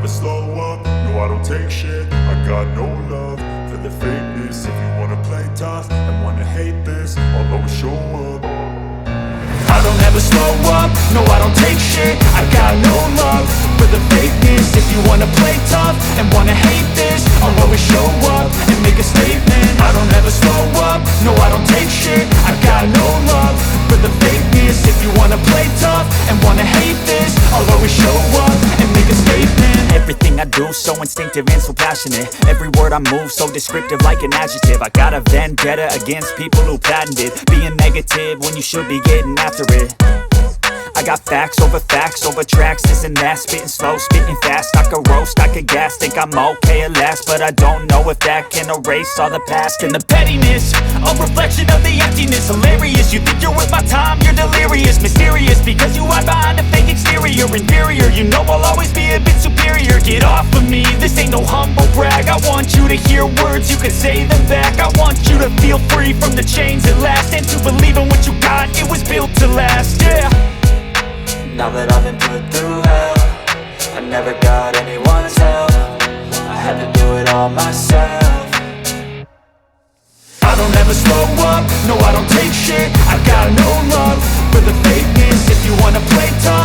slow up, no I don't take shit. I got no love for the fakeness. If you wanna play tough and wanna hate this, I'll always show up. I don't ever slow up, no I don't take shit. I got no love for the fakeness. If you wanna play tough and wanna hate this, I'll always show up and make a statement. I don't ever slow up, no I don't take shit. I got no love for the fakeness. If you wanna play tough and wanna hate this, I'll always show up and make a statement. Everything I do so instinctive and so passionate. Every word I move so descriptive like an adjective. I got a vendetta against people who patented being negative when you should be getting after it. I got facts over tracks, this and that. Spitting slow, spitting fast, I could roast, I could gas. Think I'm okay at last, but I don't know if that can erase all the past. And the pettiness, a reflection of the emptiness. Hilarious, you think you're worth my time, you're delirious. Mysterious, because you hide behind a fake exterior. Inferior, you know I'll always be a bit superior. Get off of me, this ain't no humble brag. I want you to hear words, you can say them back. I want you to feel free from the chains at last, and to believe in what you got, it was built to last, yeah. Now that I've been put through hell, I never got anyone's help. I had to do it all myself. I don't ever slow up, no I don't take shit. I got no love for the fakeness. If you wanna play tough